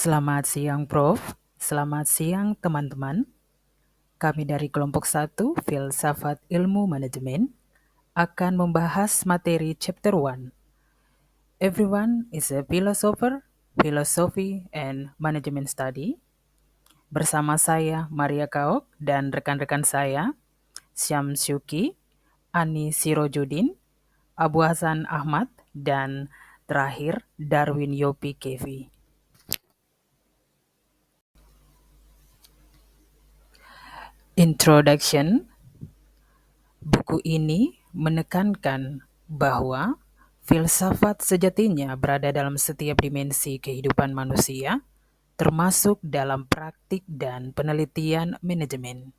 Selamat siang, Prof. Selamat siang, teman-teman. Kami dari kelompok 1, Filsafat Ilmu Manajemen, akan membahas materi Chapter 1. Everyone is a philosopher, Philosophy and Management Study. Bersama saya, Maria Kaok, dan rekan-rekan saya, Syam Syuki, Ani Sirojudin, Abu Hasan Ahmad, dan terakhir, Darwin Yopi Kevi. Introduction. Buku ini menekankan bahwa filsafat sejatinya berada dalam setiap dimensi kehidupan manusia, termasuk dalam praktik dan penelitian manajemen.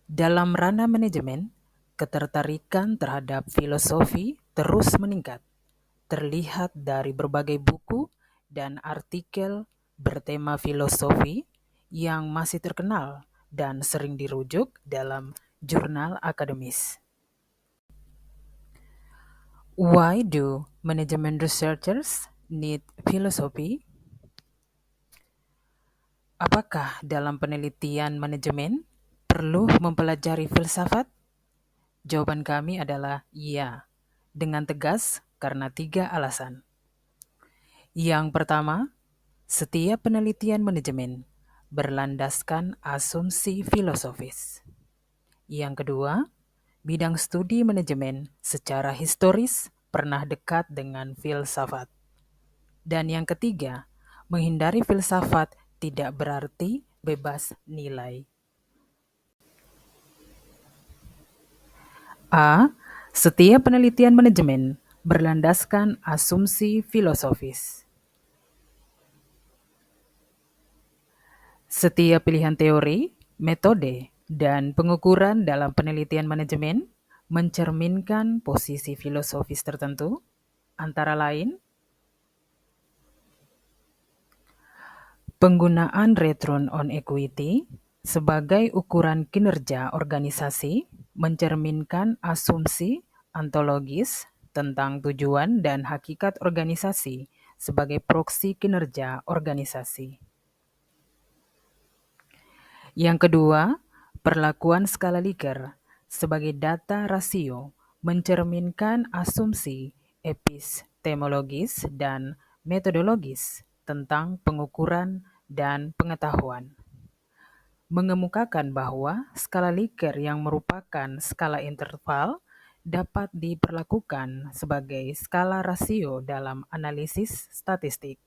Dalam ranah manajemen, ketertarikan terhadap filosofi terus meningkat, terlihat dari berbagai buku dan artikel bertema filosofi yang masih terkenal dan sering dirujuk dalam jurnal akademis. Why do management researchers need philosophy? Apakah dalam penelitian manajemen perlu mempelajari filsafat? Jawaban kami adalah iya, dengan tegas karena 3 alasan. Yang pertama, setiap penelitian manajemen berlandaskan asumsi filosofis. Yang kedua, bidang studi manajemen secara historis pernah dekat dengan filsafat. Dan yang ketiga, menghindari filsafat tidak berarti bebas nilai. A. Setiap penelitian manajemen berlandaskan asumsi filosofis. Setiap pilihan teori, metode, dan pengukuran dalam penelitian manajemen mencerminkan posisi filosofis tertentu, antara lain penggunaan return on equity sebagai ukuran kinerja organisasi mencerminkan asumsi ontologis tentang tujuan dan hakikat organisasi sebagai proksi kinerja organisasi. Yang kedua, perlakuan skala Likert sebagai data rasio mencerminkan asumsi epistemologis dan metodologis tentang pengukuran dan pengetahuan. Mengemukakan bahwa skala Likert yang merupakan skala interval dapat diperlakukan sebagai skala rasio dalam analisis statistik.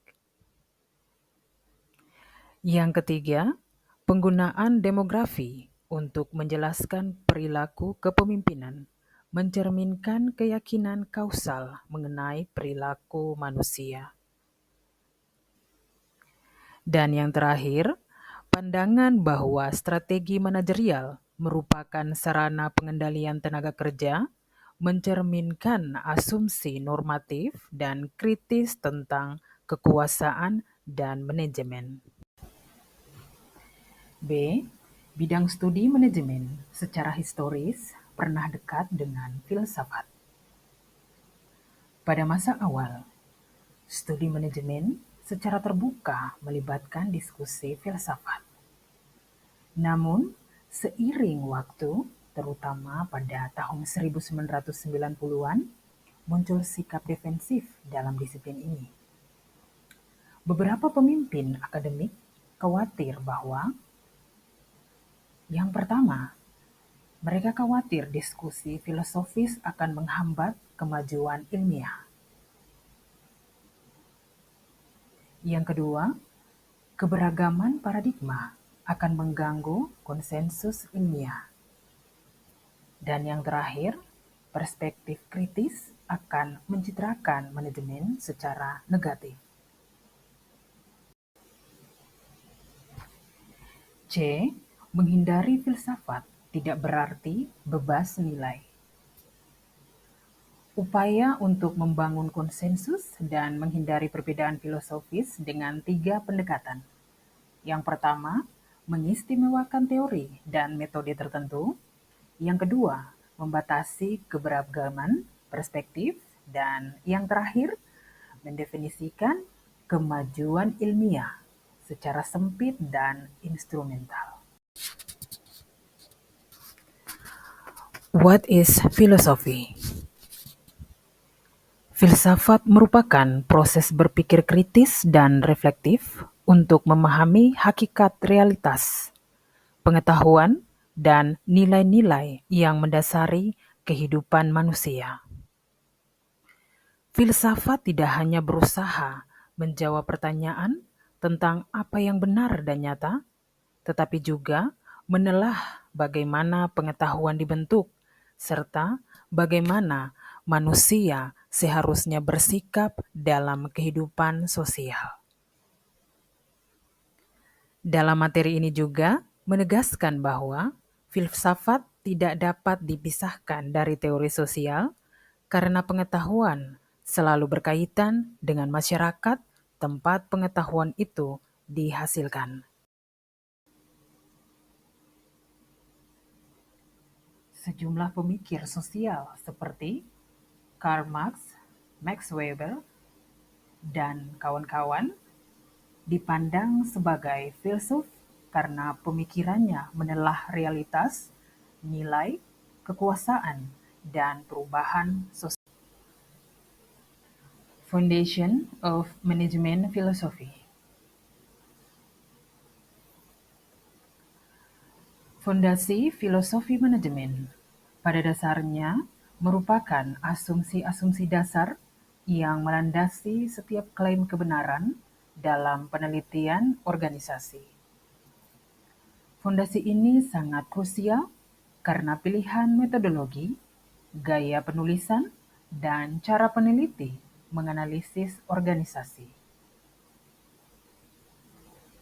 Yang ketiga, penggunaan demografi untuk menjelaskan perilaku kepemimpinan mencerminkan keyakinan kausal mengenai perilaku manusia. Dan yang terakhir, pandangan bahwa strategi manajerial merupakan sarana pengendalian tenaga kerja mencerminkan asumsi normatif dan kritis tentang kekuasaan dan manajemen. B. Bidang studi manajemen secara historis pernah dekat dengan filsafat. Pada masa awal, studi manajemen secara terbuka melibatkan diskusi filsafat. Namun, seiring waktu, terutama pada tahun 1990-an, muncul sikap defensif dalam disiplin ini. Beberapa pemimpin akademik khawatir bahwa yang pertama, mereka khawatir diskusi filosofis akan menghambat kemajuan ilmiah. Yang kedua, keberagaman paradigma akan mengganggu konsensus ilmiah. Dan yang terakhir, perspektif kritis akan mencitrakan manajemen secara negatif. C. Menghindari filsafat tidak berarti bebas nilai. Upaya untuk membangun konsensus dan menghindari perbedaan filosofis dengan 3 pendekatan. Yang pertama, mengistimewakan teori dan metode tertentu. Yang kedua, membatasi keberagaman perspektif. Dan yang terakhir, mendefinisikan kemajuan ilmiah secara sempit dan instrumental. What is philosophy? Filsafat merupakan proses berpikir kritis dan reflektif untuk memahami hakikat realitas, pengetahuan, dan nilai-nilai yang mendasari kehidupan manusia. Filsafat tidak hanya berusaha menjawab pertanyaan tentang apa yang benar dan nyata, tetapi juga menelah bagaimana pengetahuan dibentuk, serta bagaimana manusia seharusnya bersikap dalam kehidupan sosial. Dalam materi ini juga menegaskan bahwa filsafat tidak dapat dipisahkan dari teori sosial karena pengetahuan selalu berkaitan dengan masyarakat tempat pengetahuan itu dihasilkan. Sejumlah pemikir sosial seperti Karl Marx, Max Weber, dan kawan-kawan dipandang sebagai filsuf karena pemikirannya menelah realitas, nilai, kekuasaan, dan perubahan sosial. Foundation of Management Philosophy. Fondasi filosofi manajemen pada dasarnya merupakan asumsi-asumsi dasar yang melandasi setiap klaim kebenaran dalam penelitian organisasi. Fondasi ini sangat krusial karena pilihan metodologi, gaya penulisan, dan cara peneliti menganalisis organisasi.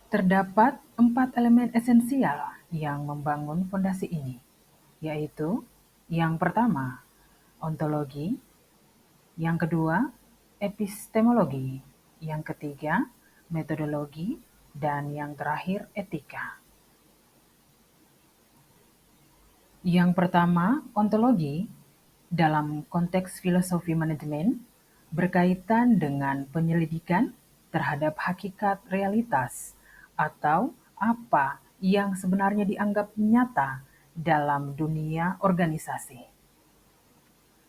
Terdapat 4 elemen esensial yang membangun fondasi ini, yaitu yang pertama, ontologi, yang kedua, epistemologi, yang ketiga, metodologi, dan yang terakhir, etika. Yang pertama, ontologi, dalam konteks filosofi manajemen, berkaitan dengan penyelidikan terhadap hakikat realitas atau apa yang sebenarnya dianggap nyata dalam dunia organisasi.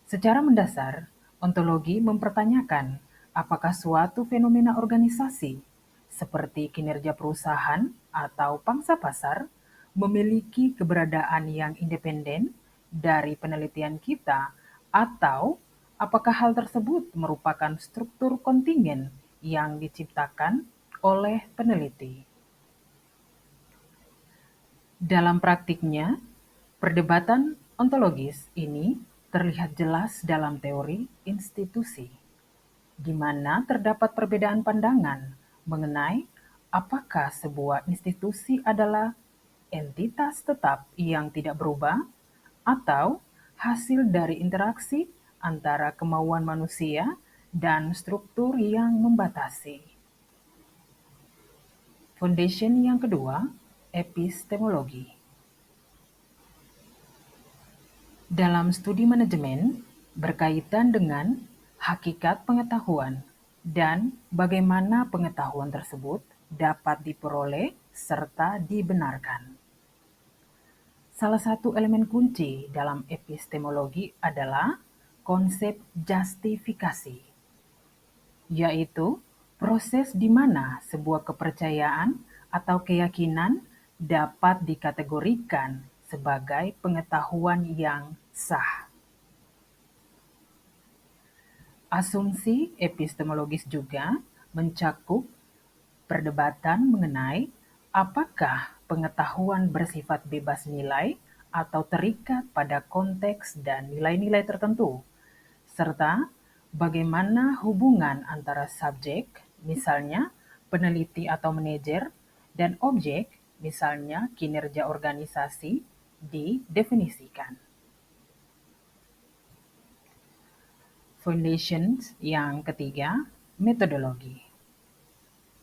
Secara mendasar, ontologi mempertanyakan apakah suatu fenomena organisasi seperti kinerja perusahaan atau pangsa pasar memiliki keberadaan yang independen dari penelitian kita, atau apakah hal tersebut merupakan struktur kontingen yang diciptakan oleh peneliti. Dalam praktiknya, perdebatan ontologis ini terlihat jelas dalam teori institusi, di mana terdapat perbedaan pandangan mengenai apakah sebuah institusi adalah entitas tetap yang tidak berubah atau hasil dari interaksi antara kemauan manusia dan struktur yang membatasi. Foundation yang kedua, epistemologi. Dalam studi manajemen, berkaitan dengan hakikat pengetahuan dan bagaimana pengetahuan tersebut dapat diperoleh serta dibenarkan. Salah satu elemen kunci dalam epistemologi adalah konsep justifikasi, yaitu proses di mana sebuah kepercayaan atau keyakinan dapat dikategorikan sebagai pengetahuan yang sah. Asumsi epistemologis juga mencakup perdebatan mengenai apakah pengetahuan bersifat bebas nilai atau terikat pada konteks dan nilai-nilai tertentu, serta bagaimana hubungan antara subjek, misalnya peneliti atau manajer, dan objek, misalnya kinerja organisasi, didefinisikan. Foundations yang ketiga, metodologi.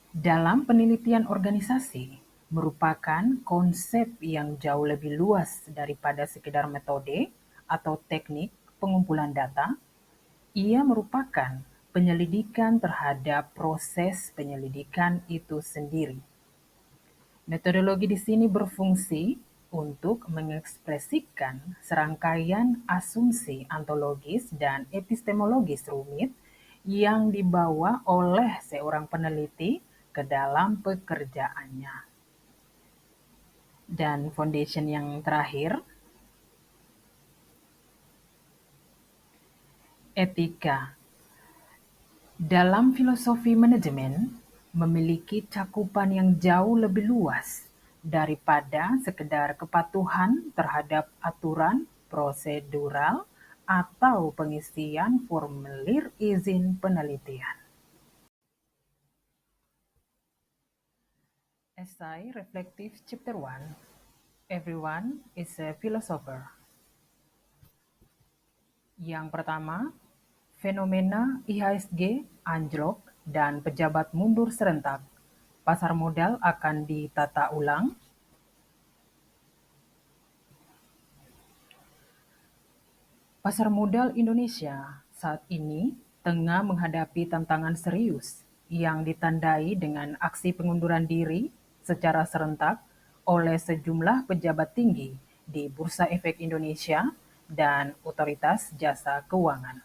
Dalam penelitian organisasi, merupakan konsep yang jauh lebih luas daripada sekedar metode atau teknik pengumpulan data. Ia merupakan penyelidikan terhadap proses penyelidikan itu sendiri. Metodologi di sini berfungsi untuk mengekspresikan serangkaian asumsi ontologis dan epistemologis rumit yang dibawa oleh seorang peneliti ke dalam pekerjaannya. Dan foundation yang terakhir, etika. Dalam filosofi manajemen, memiliki cakupan yang jauh lebih luas daripada sekedar kepatuhan terhadap aturan prosedural atau pengisian formulir izin penelitian. Esai Reflektif Chapter 1. Everyone is a Philosopher. Yang pertama, fenomena IHSG anjlok dan pejabat mundur serentak. Pasar modal akan ditata ulang. Pasar modal Indonesia saat ini tengah menghadapi tantangan serius yang ditandai dengan aksi pengunduran diri secara serentak oleh sejumlah pejabat tinggi di Bursa Efek Indonesia dan Otoritas Jasa Keuangan.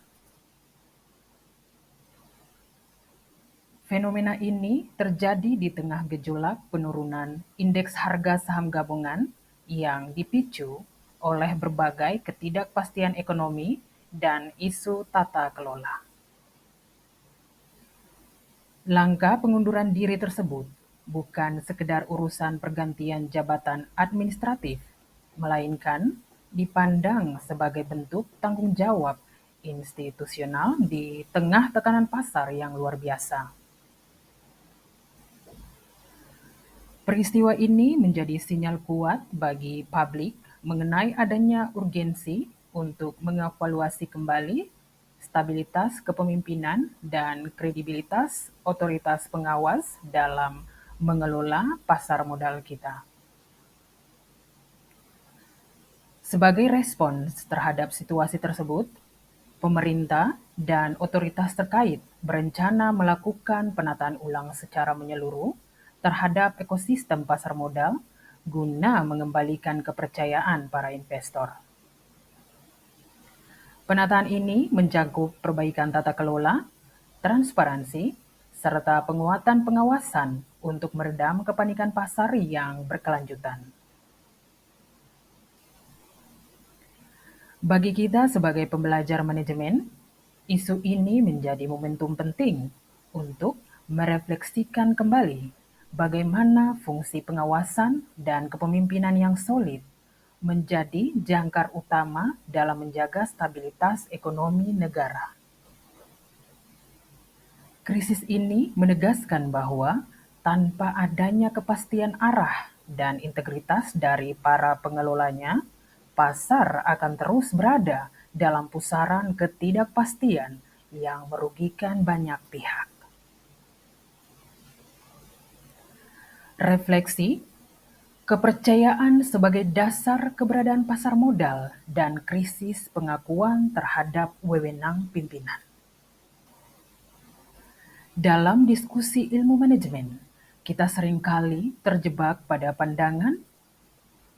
Fenomena ini terjadi di tengah gejolak penurunan indeks harga saham gabungan yang dipicu oleh berbagai ketidakpastian ekonomi dan isu tata kelola. Langkah pengunduran diri tersebut bukan sekedar urusan pergantian jabatan administratif, melainkan dipandang sebagai bentuk tanggung jawab institusional di tengah tekanan pasar yang luar biasa. Peristiwa ini menjadi sinyal kuat bagi publik mengenai adanya urgensi untuk mengevaluasi kembali stabilitas kepemimpinan dan kredibilitas otoritas pengawas dalam mengelola pasar modal kita. Sebagai respons terhadap situasi tersebut, pemerintah dan otoritas terkait berencana melakukan penataan ulang secara menyeluruh terhadap ekosistem pasar modal guna mengembalikan kepercayaan para investor. Penataan ini mencakup perbaikan tata kelola, transparansi, serta penguatan pengawasan untuk meredam kepanikan pasar yang berkelanjutan. Bagi kita sebagai pembelajar manajemen, isu ini menjadi momentum penting untuk merefleksikan kembali bagaimana fungsi pengawasan dan kepemimpinan yang solid menjadi jangkar utama dalam menjaga stabilitas ekonomi negara. Krisis ini menegaskan bahwa tanpa adanya kepastian arah dan integritas dari para pengelolanya, pasar akan terus berada dalam pusaran ketidakpastian yang merugikan banyak pihak. Refleksi, kepercayaan sebagai dasar keberadaan pasar modal dan krisis pengakuan terhadap wewenang pimpinan. Dalam diskusi ilmu manajemen, kita seringkali terjebak pada pandangan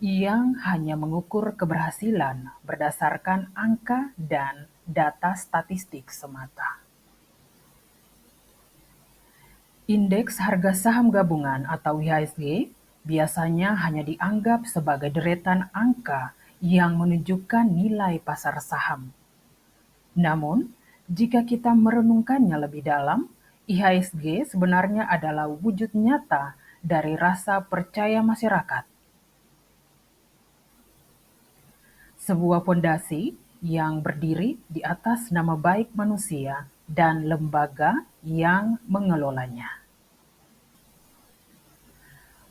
yang hanya mengukur keberhasilan berdasarkan angka dan data statistik semata. Indeks harga saham gabungan atau IHSG biasanya hanya dianggap sebagai deretan angka yang menunjukkan nilai pasar saham. Namun, jika kita merenungkannya lebih dalam, IHSG sebenarnya adalah wujud nyata dari rasa percaya masyarakat. Sebuah fondasi yang berdiri di atas nama baik manusia dan lembaga yang mengelolanya.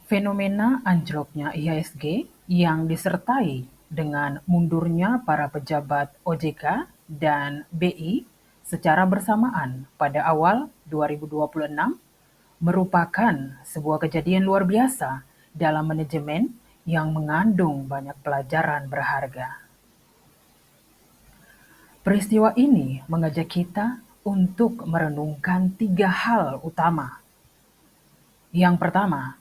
Fenomena anjloknya IHSG yang disertai dengan mundurnya para pejabat OJK dan BI secara bersamaan pada awal 2026 merupakan sebuah kejadian luar biasa dalam manajemen yang mengandung banyak pelajaran berharga. Peristiwa ini mengajak kita untuk merenungkan 3 hal utama. Yang pertama,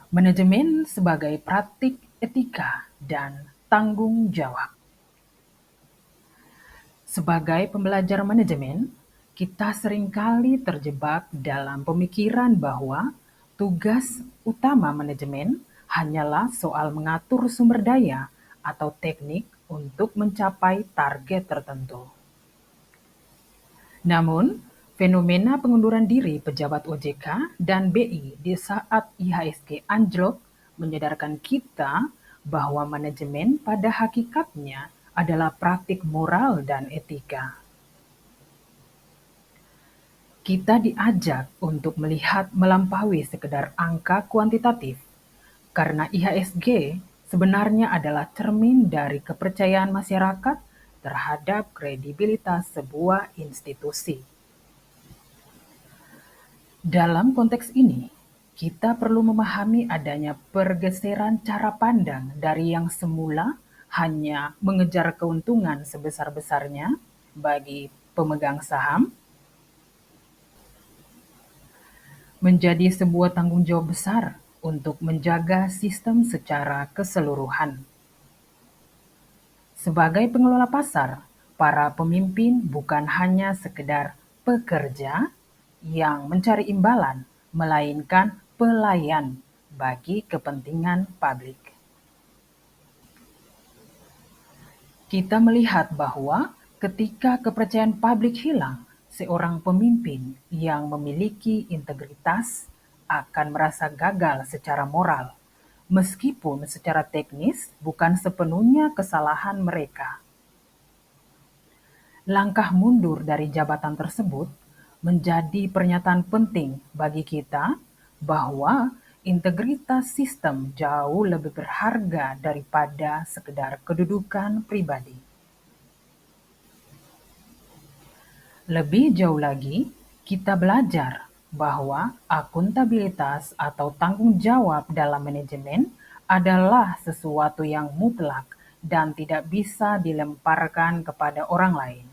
manajemen sebagai praktik etika dan tanggung jawab. Sebagai pembelajar manajemen, kita seringkali terjebak dalam pemikiran bahwa tugas utama manajemen hanyalah soal mengatur sumber daya atau teknik untuk mencapai target tertentu. Namun, fenomena pengunduran diri pejabat OJK dan BI di saat IHSG anjlok menyadarkan kita bahwa manajemen pada hakikatnya adalah praktik moral dan etika. Kita diajak untuk melihat melampaui sekedar angka kuantitatif, karena IHSG sebenarnya adalah cermin dari kepercayaan masyarakat terhadap kredibilitas sebuah institusi. Dalam konteks ini, kita perlu memahami adanya pergeseran cara pandang dari yang semula hanya mengejar keuntungan sebesar-besarnya bagi pemegang saham menjadi sebuah tanggung jawab besar untuk menjaga sistem secara keseluruhan. Sebagai pengelola pasar, para pemimpin bukan hanya sekedar pekerja yang mencari imbalan, melainkan pelayan bagi kepentingan publik. Kita melihat bahwa ketika kepercayaan publik hilang, seorang pemimpin yang memiliki integritas akan merasa gagal secara moral, meskipun secara teknis bukan sepenuhnya kesalahan mereka. Langkah mundur dari jabatan tersebut menjadi pernyataan penting bagi kita bahwa integritas sistem jauh lebih berharga daripada sekedar kedudukan pribadi. Lebih jauh lagi, kita belajar bahwa akuntabilitas atau tanggung jawab dalam manajemen adalah sesuatu yang mutlak dan tidak bisa dilemparkan kepada orang lain.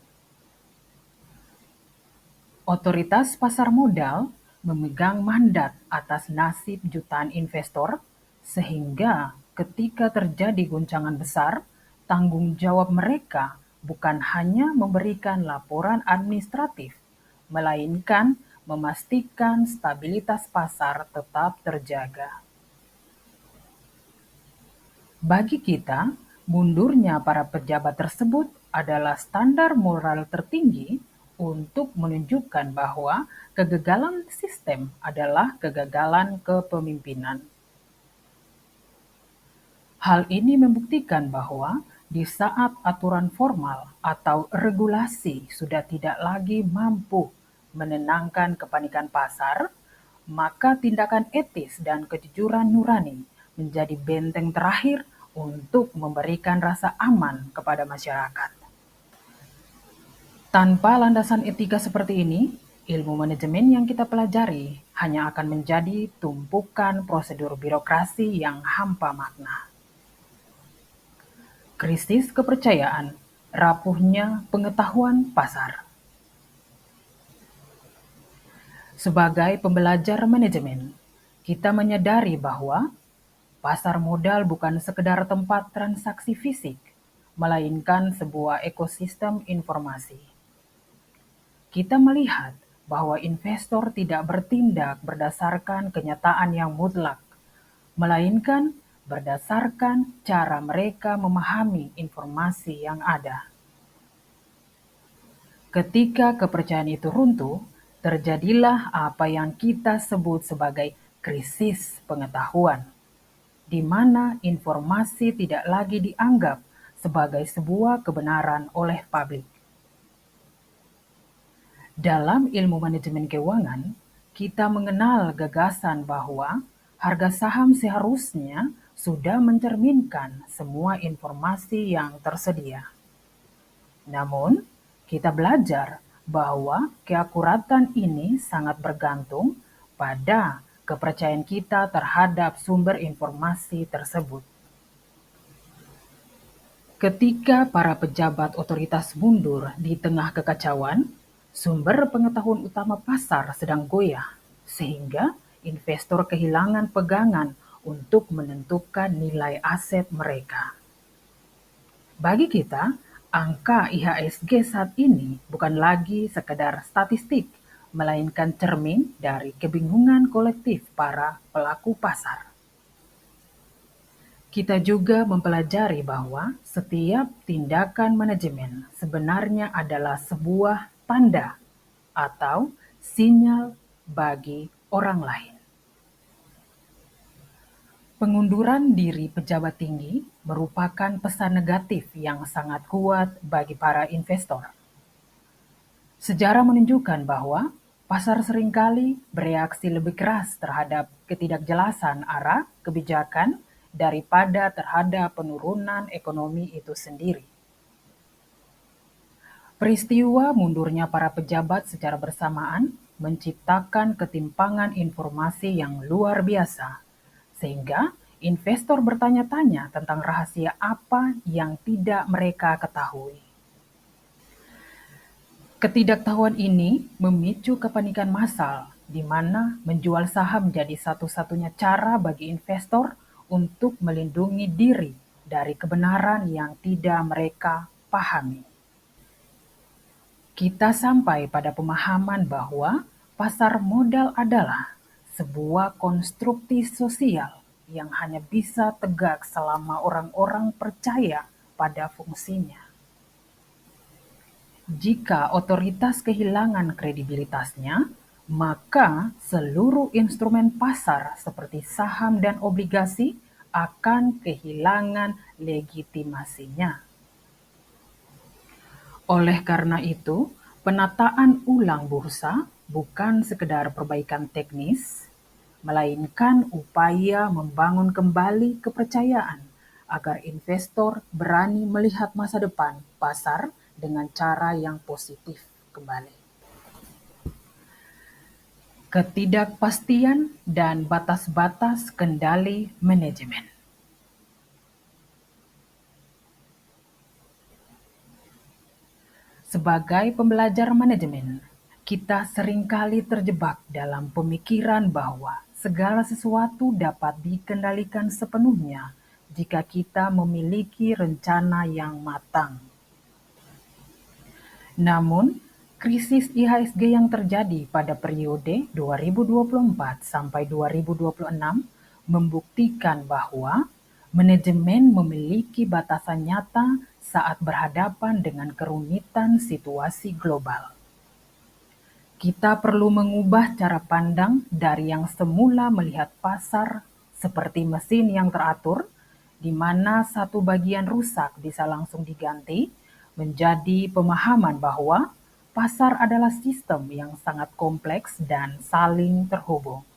Otoritas pasar modal memegang mandat atas nasib jutaan investor, sehingga ketika terjadi guncangan besar, tanggung jawab mereka bukan hanya memberikan laporan administratif, melainkan memastikan stabilitas pasar tetap terjaga. Bagi kita, mundurnya para pejabat tersebut adalah standar moral tertinggi untuk menunjukkan bahwa kegagalan sistem adalah kegagalan kepemimpinan. Hal ini membuktikan bahwa di saat aturan formal atau regulasi sudah tidak lagi mampu menenangkan kepanikan pasar, maka tindakan etis dan kejujuran nurani menjadi benteng terakhir untuk memberikan rasa aman kepada masyarakat. Tanpa landasan etika seperti ini, ilmu manajemen yang kita pelajari hanya akan menjadi tumpukan prosedur birokrasi yang hampa makna. Krisis kepercayaan, rapuhnya pengetahuan pasar. Sebagai pembelajar manajemen, kita menyadari bahwa pasar modal bukan sekedar tempat transaksi fisik, melainkan sebuah ekosistem informasi. Kita melihat bahwa investor tidak bertindak berdasarkan kenyataan yang mutlak, melainkan berdasarkan cara mereka memahami informasi yang ada. Ketika kepercayaan itu runtuh, terjadilah apa yang kita sebut sebagai krisis pengetahuan, di mana informasi tidak lagi dianggap sebagai sebuah kebenaran oleh publik. Dalam ilmu manajemen keuangan, kita mengenal gagasan bahwa harga saham seharusnya sudah mencerminkan semua informasi yang tersedia. Namun, kita belajar bahwa keakuratan ini sangat bergantung pada kepercayaan kita terhadap sumber informasi tersebut. Ketika para pejabat otoritas mundur di tengah kekacauan, Sumber pengetahuan utama pasar sedang goyah, sehingga investor kehilangan pegangan untuk menentukan nilai aset mereka. Bagi kita, angka IHSG saat ini bukan lagi sekedar statistik, melainkan cermin dari kebingungan kolektif para pelaku pasar. Kita juga mempelajari bahwa setiap tindakan manajemen sebenarnya adalah sebuah tanda atau sinyal bagi orang lain. Pengunduran diri pejabat tinggi merupakan pesan negatif yang sangat kuat bagi para investor. Sejarah menunjukkan bahwa pasar seringkali bereaksi lebih keras terhadap ketidakjelasan arah kebijakan daripada terhadap penurunan ekonomi itu sendiri. Peristiwa mundurnya para pejabat secara bersamaan menciptakan ketimpangan informasi yang luar biasa, sehingga investor bertanya-tanya tentang rahasia apa yang tidak mereka ketahui. Ketidaktahuan ini memicu kepanikan massal, di mana menjual saham jadi satu-satunya cara bagi investor untuk melindungi diri dari kebenaran yang tidak mereka pahami. Kita sampai pada pemahaman bahwa pasar modal adalah sebuah konstruksi sosial yang hanya bisa tegak selama orang-orang percaya pada fungsinya. Jika otoritas kehilangan kredibilitasnya, maka seluruh instrumen pasar seperti saham dan obligasi akan kehilangan legitimasinya. Oleh karena itu, penataan ulang bursa bukan sekedar perbaikan teknis, melainkan upaya membangun kembali kepercayaan agar investor berani melihat masa depan pasar dengan cara yang positif kembali. Ketidakpastian dan batas-batas kendali manajemen. Sebagai pembelajar manajemen, kita seringkali terjebak dalam pemikiran bahwa segala sesuatu dapat dikendalikan sepenuhnya jika kita memiliki rencana yang matang. Namun, krisis IHSG yang terjadi pada periode 2024 sampai 2026 membuktikan bahwa manajemen memiliki batasan nyata saat berhadapan dengan kerumitan situasi global. Kita perlu mengubah cara pandang dari yang semula melihat pasar seperti mesin yang teratur, di mana satu bagian rusak bisa langsung diganti, menjadi pemahaman bahwa pasar adalah sistem yang sangat kompleks dan saling terhubung.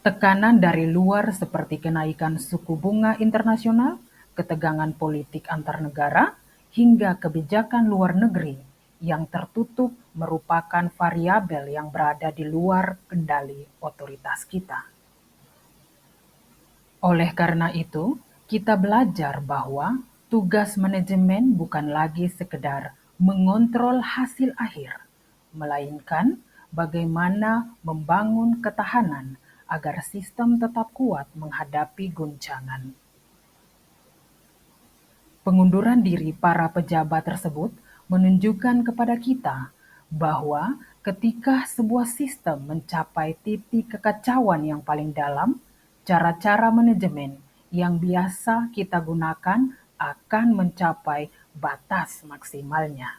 Tekanan dari luar seperti kenaikan suku bunga internasional, ketegangan politik antar negara, hingga kebijakan luar negeri yang tertutup merupakan variabel yang berada di luar kendali otoritas kita. Oleh karena itu, kita belajar bahwa tugas manajemen bukan lagi sekedar mengontrol hasil akhir, melainkan bagaimana membangun ketahanan agar sistem tetap kuat menghadapi guncangan. Pengunduran diri para pejabat tersebut menunjukkan kepada kita bahwa ketika sebuah sistem mencapai titik kekacauan yang paling dalam, cara-cara manajemen yang biasa kita gunakan akan mencapai batas maksimalnya.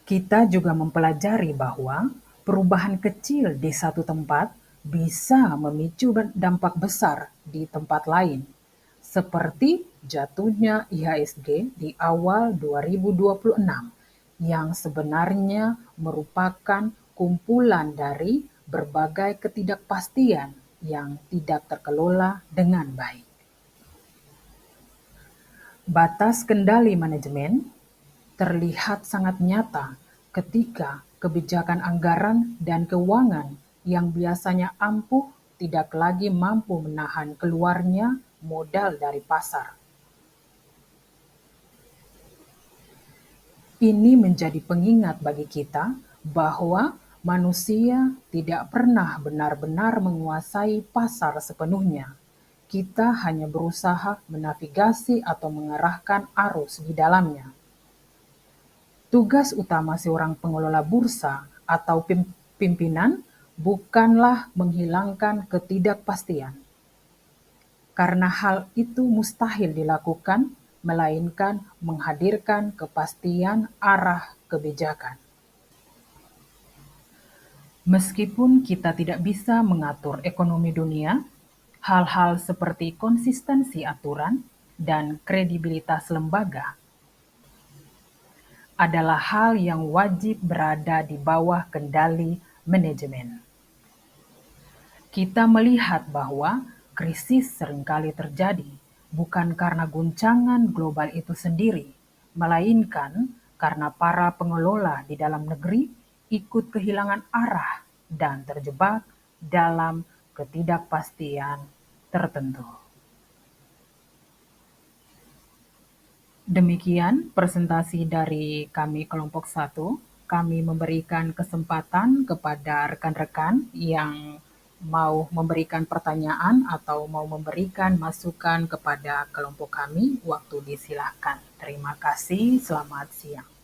Kita juga mempelajari bahwa perubahan kecil di satu tempat bisa memicu dampak besar di tempat lain, seperti jatuhnya IHSG di awal 2026 yang sebenarnya merupakan kumpulan dari berbagai ketidakpastian yang tidak terkelola dengan baik. Batas kendali manajemen terlihat sangat nyata ketika kebijakan anggaran dan keuangan yang biasanya ampuh tidak lagi mampu menahan keluarnya modal dari pasar. Ini menjadi pengingat bagi kita bahwa manusia tidak pernah benar-benar menguasai pasar sepenuhnya. Kita hanya berusaha menavigasi atau mengarahkan arus di dalamnya. Tugas utama seorang pengelola bursa atau pimpinan bukanlah menghilangkan ketidakpastian, karena hal itu mustahil dilakukan, melainkan menghadirkan kepastian arah kebijakan. Meskipun kita tidak bisa mengatur ekonomi dunia, hal-hal seperti konsistensi aturan dan kredibilitas lembaga adalah hal yang wajib berada di bawah kendali manajemen. Kita melihat bahwa krisis seringkali terjadi bukan karena guncangan global itu sendiri, melainkan karena para pengelola di dalam negeri ikut kehilangan arah dan terjebak dalam ketidakpastian tertentu. Demikian presentasi dari kami kelompok 1. Kami memberikan kesempatan kepada rekan-rekan yang mau memberikan pertanyaan atau mau memberikan masukan kepada kelompok kami. Waktu disilahkan. Terima kasih, selamat siang.